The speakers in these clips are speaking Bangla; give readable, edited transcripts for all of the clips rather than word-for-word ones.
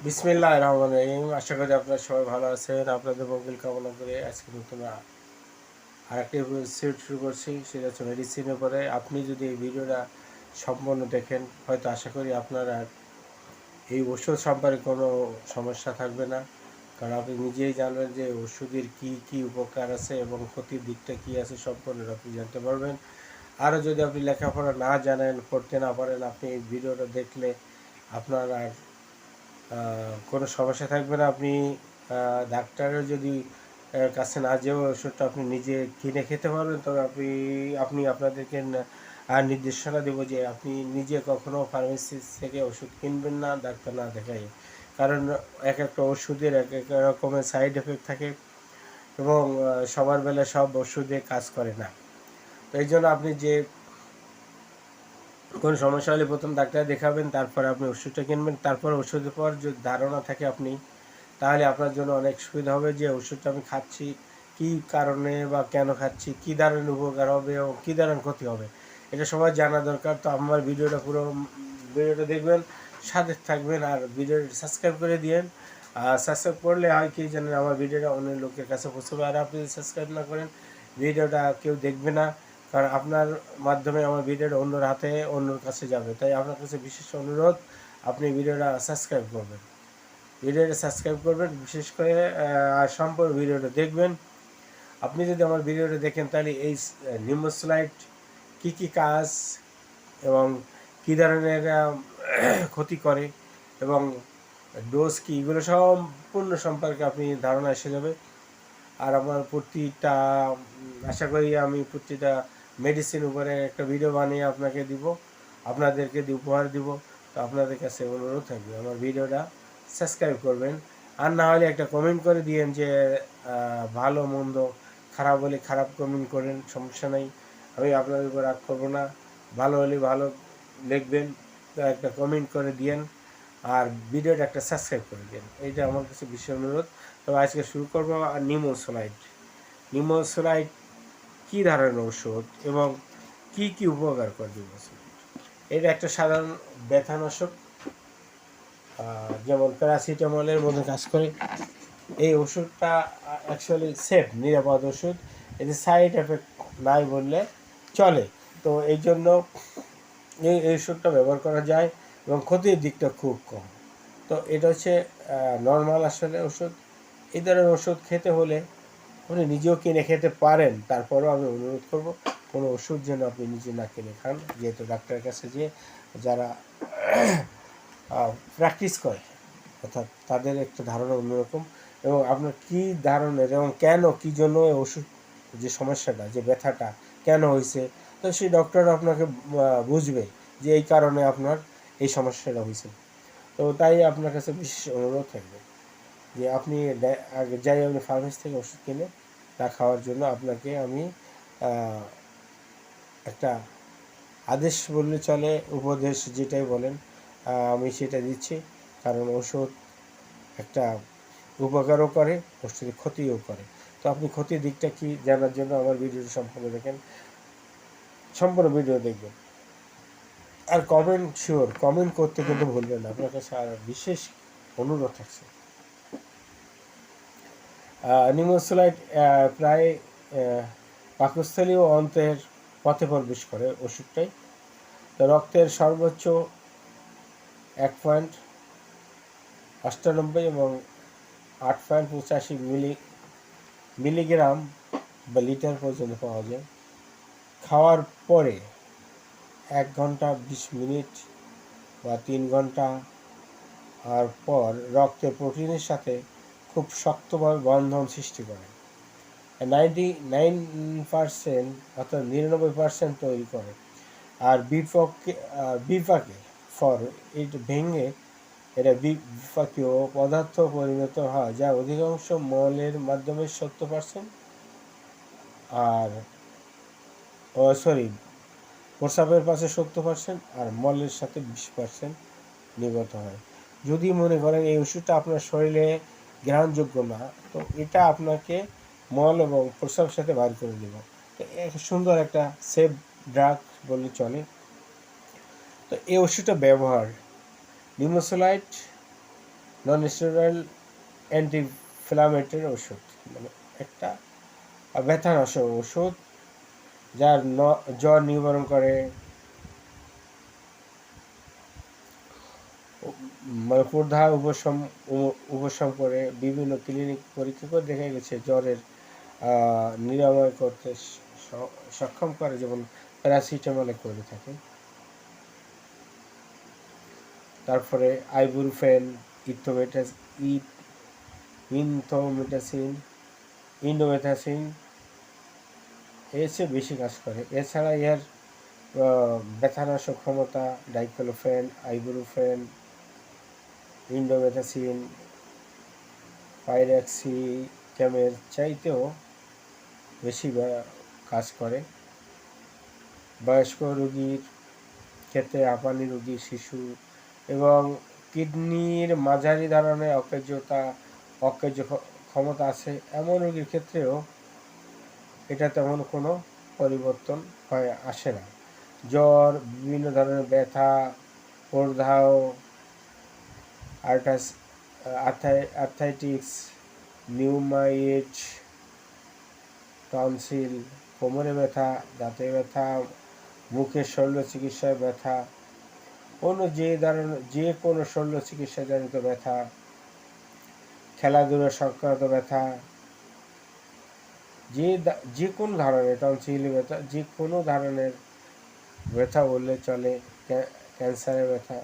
বিসমিল্লাহির রহমানির রহিম। আশা করি আপনারা সবাই ভালো আছেন। আপনাদের মঙ্গল কামনা করে আজকে নতুন আরেকটি এপিসোড শুরু করছি। সেটা হচ্ছে মেডিসিনের উপরে। আপনি যদি এই ভিডিওটা সম্পূর্ণ দেখেন, হয়তো আশা করি আপনার আর এই ওষুধ সম্পর্কে কোনো সমস্যা থাকবে না। কারণ আপনি নিজেই জানবেন যে ওষুধের কী কী উপকার আছে এবং ক্ষতির দিকটা কী আছে সম্পূর্ণ আপনি জানতে পারবেন। আরও যদি আপনি লেখাপড়া না জানেন, পড়তে না পারেন, আপনি এই ভিডিওটা দেখলে আপনার আর কোনো সমস্যা থাকবে না। আপনি ডাক্তারের যদি কাছে না যেয়েও ওষুধটা আপনি নিজে কিনে খেতে পারবেন। তবে আপনি আপনাদেরকে নির্দেশনা দেবো যে আপনি নিজে কখনও ফার্মেসি থেকে ওষুধ কিনবেন না ডাক্তার না দেখাই। কারণ এক একটা ওষুধের এক এক রকমের সাইড এফেক্ট থাকে এবং সবার বেলায় সব ওষুধে কাজ করে না। তো এই জন্য আপনি যে কোনো সমস্যা হলে প্রথম ডাক্তার দেখাবেন, তারপরে আপনি ওষুধটা কিনবেন। তারপর ওষুধের পর যদি ধারণা থাকে আপনি, তাহলে আপনার জন্য অনেক সুবিধা হবে যে ওষুধটা আমি খাচ্ছি কী কারণে বা কেন খাচ্ছি, কী ধরনের উপকার হবে ও কী ধরনের ক্ষতি হবে, এটা সবার জানা দরকার। তো আমার ভিডিওটা দেখবেন, সাথে থাকবেন আর ভিডিওটা সাবস্ক্রাইব করে দিয়েন। আর সাবস্ক্রাইব করলে হয় কি জানেন, আমার ভিডিওটা অন্য লোকের কাছে পৌঁছবে। আর আপনি যদি সাবস্ক্রাইব না করেন, ভিডিওটা কেউ দেখবে না। কারণ আপনার মাধ্যমে আমার ভিডিওটা অন্যর হাতে অন্যর কাছে যাবে। তাই আপনার কাছে বিশেষ অনুরোধ, আপনি ভিডিওটা সাবস্ক্রাইব করবেন, বিশেষ করে সম্পূর্ণ ভিডিওটা দেখবেন। আপনি যদি আমার ভিডিওটা দেখেন, তাহলে এই নিমোসলাইট কী কী কাজ এবং কী ধরনের ক্ষতি করে এবং ডোজ কী, এগুলো সম্পূর্ণ সম্পর্কে আপনি ধারণা এসে যাবে। আর আমার আশা করি আমি প্রতিটা মেডিসিন উপরে একটা ভিডিও বানিয়ে আপনাদেরকে উপহার দিব। তো আপনাদের কাছে অনুরোধ থাকবে আমার ভিডিওটা সাবস্ক্রাইব করবেন। আর না হলে একটা কমেন্ট করে দিয়েন যে ভালো মন্দ, খারাপ হলে খারাপ কমেন্ট করেন, সমস্যা নেই, আমি আপনাদের উপর রাগ করবো না। ভালো হলে ভালো লিখবেন, তো একটা কমেন্ট করে দিয়েন আর ভিডিওটা একটা সাবস্ক্রাইব করে দিন। এইটা আমার কাছে বিশেষ অনুরোধ। তবে আজকে শুরু করবো নিমোসোলাইট কী ধরনের ওষুধ এবং কি কি উপকার করে নিমোসোলাইট। এটা একটা সাধারণ ব্যথানাশক, যেমন প্যারাসিটামলের মধ্যে কাজ করে। এই ওষুধটা অ্যাকচুয়ালি সেফ, নিরাপদ ওষুধ। এতে সাইড এফেক্ট নাই বললে চলে। তো এই জন্য এই ওষুধটা ব্যবহার করা যায় এবং ক্ষতির দিকটা খুব কম। তো এটা হচ্ছে নর্মাল আসলে ওষুধ। এই ধরনের ওষুধ খেতে হলে আপনি নিজেও কিনে খেতে পারেন। তারপরেও আমি অনুরোধ করব, কোনো ওষুধ যেন আপনি নিজে না কিনে খান, যেহেতু ডাক্তারের কাছে যারা প্র্যাকটিস করে, অর্থাৎ তাদের একটা ধারণা অন্যরকম এবং আপনার কী ধরনের এবং কেন কী জন্য ওষুধ, যে সমস্যাটা, যে ব্যথাটা কেন হয়েছে, তো সেই ডক্টর আপনাকে বুঝবে যে এই কারণে আপনার এই সমস্যাটা হয়েছে। তো তাই আপনার কাছে বিশেষ অনুরোধ থাকবে যে আপনি আপনি ফার্মেসি থেকে ওষুধ কিনে তা খাওয়ার জন্য আপনাকে আমি একটা আদেশ বললে চলে, উপদেশ যেটাই বলেন, আমি সেটা দিচ্ছি। কারণ ওষুধ একটা উপকারও করে, ওষুধের ক্ষতিও করে। তো আপনি ক্ষতির দিকটা কি জানার জন্য আমার ভিডিওটি সম্পূর্ণ ভিডিও দেখবেন। আর কমেন্ট করতে কিন্তু ভুলবেন না। আপনার কাছে আর বিশেষ অনুরোধ আছে। নিমোসোলাইট প্রায় পাকস্থলী ও অন্ত্রের পথে প্রবেশ করে ওষুধটাই। তো রক্তের সর্বোচ্চ 1.98 এবং 8.85 মিলিগ্রাম বা লিটার পর্যন্ত পাওয়া যায়। খাওয়ার পরে 1 ঘন্টা 20 মিনিট বা 3 ঘন্টা আর পর রক্তের প্রোটিনের সাথে খুব শক্তভাবে বন্ধন সৃষ্টি করে। 99% অর্থাৎ 99% তৈরি করে। আর বিপাকে বিপাকীয় পদার্থ পরিণত হয়, যা অধিকাংশ মলের মাধ্যমে 70%, আর প্রস্রাবের পাশে 70% আর মলের সাথে 20% নির্গত হয়। যদি মনে করেন এই ওষুধটা আপনার শরীরে গ্রহণযোগ্য না, তো এটা আপনাকে মল এবং প্রস্রাবের সাথে বার করে দেব। তো সুন্দর একটা সেফ ড্রাগ বললে চলে। তো এই ওষুধটা ব্যবহার, নিমোসোলাইট নন স্টেরয়েড অ্যান্টিইনফ্ল্যামেটরি ওষুধ, মানে একটা ব্যথানাশক ওষুধ যার জ্বর নিবারণ করে, মানে প্রদাহ উপশম করে। বিভিন্ন ক্লিনিক পরীক্ষা করে দেখা গেছে জ্বরের নিরাময় করতে সক্ষম করে, যেমন প্যারাসিটামলে করে থাকে। তারপরে আইবুপ্রোফেন, ইনডোমেথাসিন এসে বেশি কাজ করে। এছাড়া এর ব্যথানাশক ক্ষমতা ডাইক্লোফেন, আইবুপ্রোফেন, ইনডোমেথাসিন পাইরক্সিক্যামের চাইতেও বেশি কাজ করে। বয়স্ক রোগীর ক্ষেত্রে, হাঁপানি রোগী, শিশু এবং কিডনির মাঝারি ধরনের অকেজ ক্ষমতা আছে এমন রোগীর ক্ষেত্রেও এটা তেমন কোনো পরিবর্তন আসে না। জ্বর, বিভিন্ন ধরনের ব্যথা, প্রদাহ, আর্থাইটিস, নিউমাইটিস, টনসিল, কোমরে ব্যথা, দাঁতে ব্যথা, মুখের শল্য চিকিৎসায় ব্যথা, যে কোনো শল্য চিকিৎসাজনিত ব্যথা, খেলাধুলা সংক্রান্ত ব্যথা, যে কোনো ধরনের টনসিল ব্যথা, যে কোনো ধরনের ব্যথা বললে চলে, ক্যান্সারের ব্যথা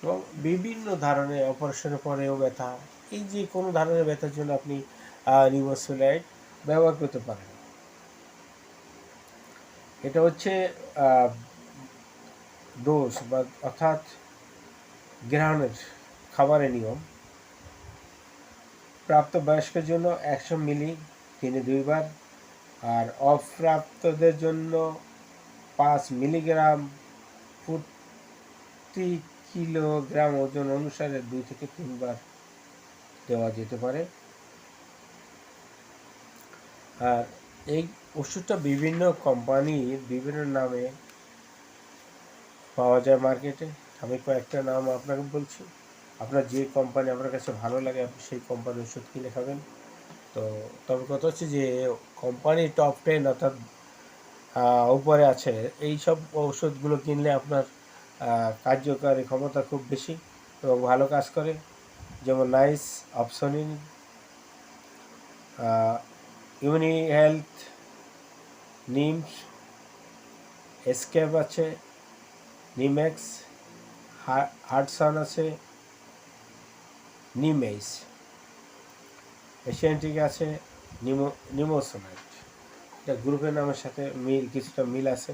এবং বিভিন্ন ধরনের অপারেশনের পরেও ব্যথা, এই যে কোনো ধরনের ব্যথার জন্য আপনি নিমোসোলাইট ব্যবহার করতে পারেন। এটা হচ্ছে ডোজ বা অর্থাৎ গ্রহণের খাবারের নিয়ম। প্রাপ্তবয়স্কের জন্য 100 মিলি দিনে 2 বার, আর অপ্রাপ্তদের জন্য 5 মিলিগ্রাম প্রতি কিলোগ্রাম ওজন অনুসারে 2 থেকে 3 বার দেওয়া যেতে পারে। আর এই ওষুধটা বিভিন্ন কোম্পানির বিভিন্ন নামে পাওয়া যায় মার্কেটে। আমি কয়েকটা নাম আপনাকে বলছি, আপনার যে কোম্পানি আপনার কাছে ভালো লাগে আপনি সেই কোম্পানির ওষুধ কিনে খাবেন। তো তবে কথা হচ্ছে যে কোম্পানি টপ 10 অর্থাৎ উপরে আছে, এই সব ওষুধগুলো কিনলে আপনার কার্যকারী ক্ষমতা খুব বেশি এবং ভালো কাজ করে। যেমন নাইস, অপসনিন, ইউনি হেলথ, নিমস, এসকেপ আছে, নিমেক্স, হার্টসন আছে, নিমেইস, এশিয়ানটিক আছে, নিমোসোনাইট। এটা গ্রুপের নামের সাথে কিছুটা মিল আছে,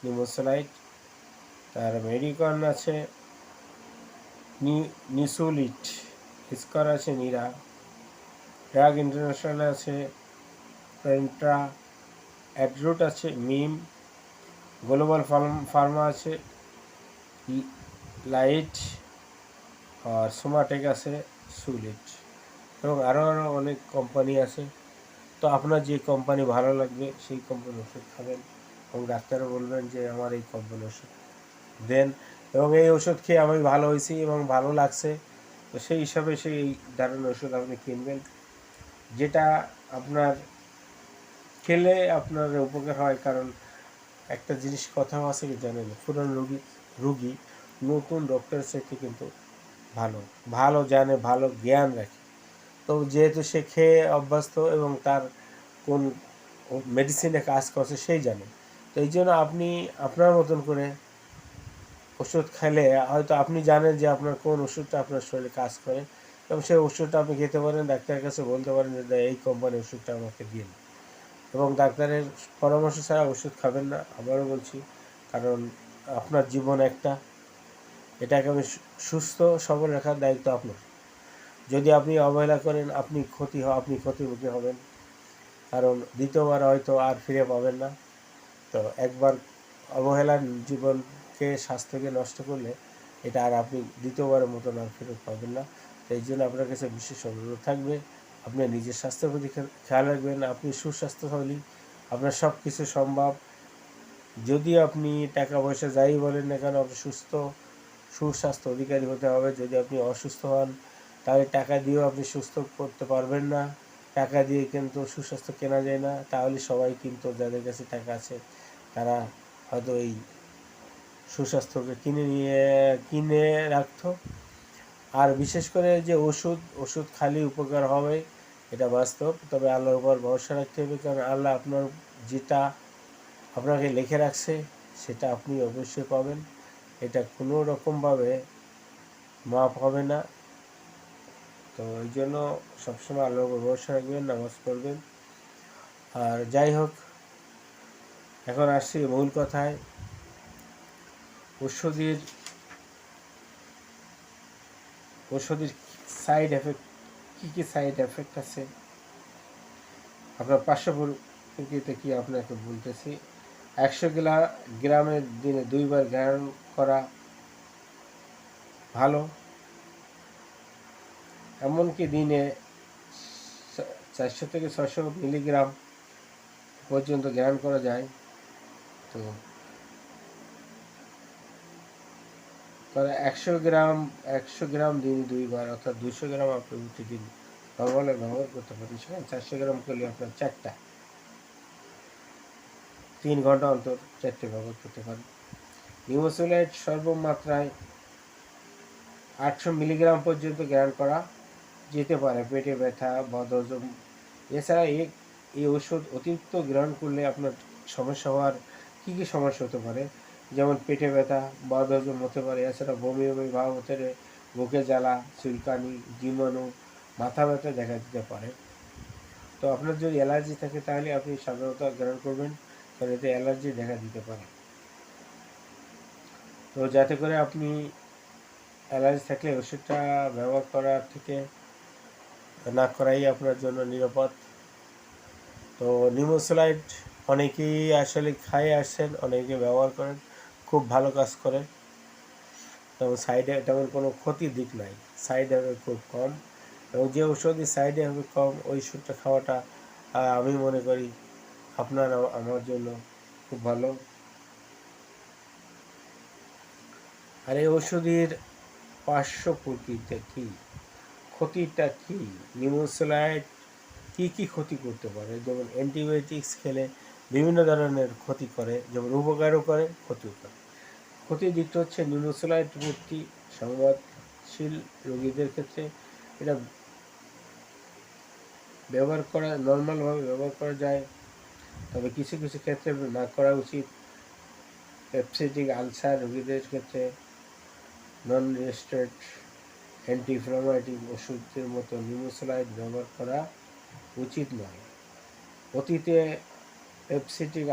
নিমোসোনাইট। তার মেডিকন আছে, নিসুলিট, স্কর আছে, নিরা, ড্রাগ ইন্টারন্যাশনাল আছে, পেন্ট্রা, অ্যাডরুট আছে, মিম, গ্লোবাল ফার্মা আছে, লাইট, আর সোমাটেক আছে, সুলিট এবং আরও অনেক কোম্পানি আছে। তো আপনার যে কোম্পানি ভালো লাগবে সেই কোম্পানির ওষুধ খাবেন এবং ডাক্তারও বলবেন যে আমার এই কোম্পানির ওষুধ দেন, এবং এই ওষুধ খেয়ে আমি ভালো হয়েছি এবং ভালো লাগছে, তো সেই হিসাবে সেই ধরনের ওষুধ আপনি কিনবেন, যেটা আপনার খেলে আপনার উপকার হয়। কারণ একটা জিনিস কথাও আছে কি জানেন, পুরানো রুগী নতুন ডক্টরের সাথে কিন্তু ভালো জানে, ভালো জ্ঞান রাখে। তো যেহেতু সে খেয়ে অভ্যস্ত এবং তার কোন মেডিসিনে কাজ করছে সেই জানে, তো এই জন্য আপনি আপনার মতন করে ওষুধ খেলে হয়তো আপনি জানেন যে আপনার কোন ওষুধটা আপনার শরীরে কাজ করে এবং সেই ওষুধটা আপনি খেতে পারেন। ডাক্তারের কাছে বলতে পারেন যে এই কোম্পানির ওষুধটা আমাকে দিন, এবং ডাক্তারের পরামর্শ ছাড়া ওষুধ খাবেন না, আবারও বলছি। কারণ আপনার জীবন একটা, এটাকে আমি সুস্থ সবল রাখার দায়িত্ব আপনার। যদি আপনি অবহেলা করেন আপনি ক্ষতিমুখী হবেন, কারণ দ্বিতীয়বার হয়তো আর ফিরে পাবেন না। তো একবার অবহেলার জীবনকে, স্বাস্থ্যকে নষ্ট করলে এটা আর আপনি দ্বিতীয়বারের মতন আর ফেরত পাবেন না। তো এই জন্য আপনার কাছে বিশেষ অনুরোধ থাকবে, আপনি নিজের স্বাস্থ্যের প্রতি খেয়াল রাখবেন। আপনি সুস্বাস্থ্যশালী, আপনার সব কিছু সম্ভব। যদি আপনি টাকা পয়সা যাই বলেন না কেন, আপনি সুস্থ সুস্বাস্থ্য অধিকারী হতে হবে। যদি আপনি অসুস্থ হন তাহলে টাকা দিয়েও আপনি সুস্থ করতে পারবেন না। টাকা দিয়ে কিন্তু সুস্বাস্থ্য কেনা যায় না। তাহলে সবাই কিন্তু যাদের কাছে টাকা আছে তারা হয়তো এই সুস্বাস্থ্যকে কিনে রাখতো। আর বিশেষ করে যে ওষুধ খালি উপকার হবে এটা বাস্তব, তবে আল্লাহর উপর ভরসা রাখতে হবে, কারণ আল্লাহ আপনার যেটা আপনাকে লিখে রাখছে সেটা আপনি অবশ্যই পাবেন। এটা কোনো রকমভাবে মাপ হবে না। তো এই জন্য সবসময় আল্লাহর উপর ভরসা রাখবেন, নামাজ পড়বেন। আর যাই হোক, এখন আসছি মূল কথায়। ওষুধের সাইড এফেক্ট কী সাইড এফেক্ট আছে আপনার পার্শ্ব প্রকৃতিতে কি আপনাকে বলতেছি। 100 গ্রামের দিনে 2 বার গ্রহণ করা ভালো, এমনকি দিনে 400 থেকে 600 মিলিগ্রাম পর্যন্ত গ্রহণ করা যায়। তো 100 গ্রাম দিন 2 বার, অর্থাৎ 200 গ্রাম আপনি প্রতিদিন নর্মালে ব্যবহার করতে পারেন। সেখানে 400 গ্রাম করলে আপনার 4টা, 3 ঘন্টা অন্তর 4টে ব্যবহার করতে পারেন। নিউমোসোলাইট সর্বমাত্রায় 800 মিলিগ্রাম পর্যন্ত গ্রহণ করা যেতে পারে পেটে ব্যথা, বদহজম। এছাড়া এই ওষুধ অতিরিক্ত গ্রহণ করলে আপনার সমস্যা হওয়ার কী সমস্যা হতে পারে, যেমন পেটে ব্যথা, বদহজম হতে পারে। এছাড়া বমি ভাব হতে পারে, বুকে জ্বালা, চুলকানি, জীবাণু, মাথা ব্যথা দেখা দিতে পারে। তো আপনার যদি অ্যালার্জি থাকে তাহলে আপনি সাধারণত গ্রহণ করবেন, কারণ এতে অ্যালার্জি দেখা দিতে পারে। তো যাতে করে আপনি অ্যালার্জি থাকলে ওষুধটা ব্যবহার করার থেকে না করাই আপনার জন্য নিরাপদ। তো নিউমোসোলাইট অনেকেই আসলে খায় আসছেন, অনেকে ব্যবহার করেন, খুব ভালো কাজ করে। তেমন তেমন কোনো ক্ষতির দিক নাই, সাইড এফেক্ট খুব কম। এবং যে ওষুধের সাইড এফেক্ট কম ওই ওষুধটা খাওয়াটা আমি মনে করি আপনার আমার জন্য খুব ভালো। আর এই ওষুধের পার্শ্ব প্রতিক্রিয়া কী, ক্ষতিটা কী, নিউমোসোলাইট কী ক্ষতি করতে পারে। যেমন অ্যান্টিবায়োটিক্স খেলে বিভিন্ন ধরনের ক্ষতি করে, যেমন উপকারও করে, ক্ষতিও করে। ক্ষতির দিকটা হচ্ছে নিউমোসোলাইট ভর্তি সংবেদনশীল রোগীদের ক্ষেত্রে এটা নর্মালভাবে ব্যবহার করা যায়, তবে কিছু ক্ষেত্রে না করা উচিত। পেপসিটিক আলসার রোগীদের ক্ষেত্রে নন স্টেরয়েড অ্যান্টি-ইনফ্লামেটরি ওষুধের মতো নিউমোসোলাইট ব্যবহার করা উচিত নয়। অতীতে পেপসিটিক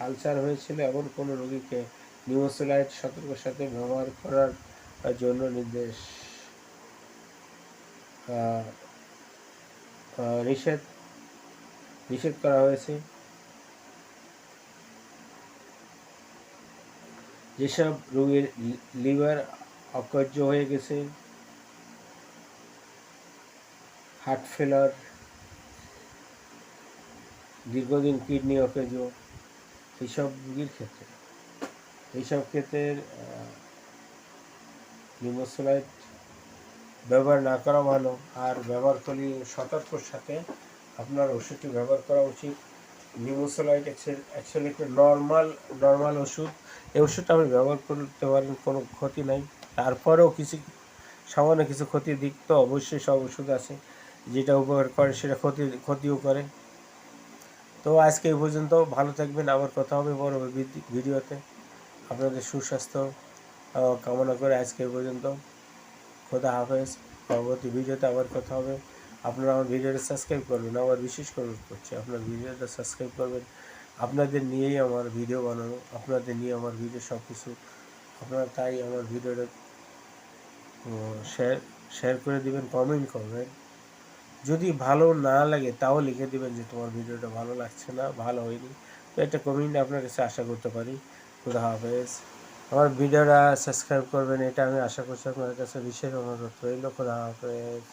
আলসার হয়েছিল এমন কোনো রোগীকে নিউমোসোলাইট সতর্কের সাথে ব্যবহার করার জন্য নিষেধ করা হয়েছে। যেসব রোগীর লিভার অকার্য হয়ে গেছে, হার্ট ফেলার, দীর্ঘদিন কিডনি অকেজ, এইসব রোগীর ক্ষেত্রে নিউমোসোলাইট ব্যবহার না করা ভালো। আর ব্যবহার করলে সতর্কর সাথে আপনার ওষুধটি ব্যবহার করা উচিত। নিউমোসোলাইট অ্যাকচুয়ালি একটা নর্মাল ওষুধ। এই ওষুধটা আপনি ব্যবহার করতে পারেন, কোনো ক্ষতি নাই। তারপরেও সামান্য কিছু ক্ষতির দিক তো অবশ্যই সব ওষুধ আছে, যেটা উপকার করে সেটা ক্ষতিও করে। তো আজকে এই পর্যন্ত, ভালো থাকবেন, আবার কথা হবে পরবর্তী ভিডিওতে। আপনাদের সুস্বাস্থ্য কামনা করে আজকে এই পর্যন্ত। খোদা হাফেজ। পরবর্তী ভিডিওতে আবার কথা হবে। আপনারা আমার ভিডিওটা সাবস্ক্রাইব করবেন, আমার বিশেষ করে অনুরোধ করছি আপনার ভিডিওটা সাবস্ক্রাইব করবেন। আপনাদের নিয়েই আমার ভিডিও বানানো, আপনাদের নিয়ে আমার ভিডিও সব কিছু। আপনারা তাই আমার ভিডিওটা শেয়ার করে দিবেন, কমেন্ট করবেন। যদি ভালো না লাগে তাও লিখে দিবেন যে তোমার ভিডিওটা ভালো লাগছে না, ভালো হয়নি। তো একটা কমেন্ট আপনার কাছে আশা করতে পারি। খোদা হাফেজ। আমার ভিডিওটা সাবস্ক্রাইব করবেন, এটা আমি আশা করছি আপনার কাছে বিশেষ অনুরোধ রইল। খোদা হাফেজ।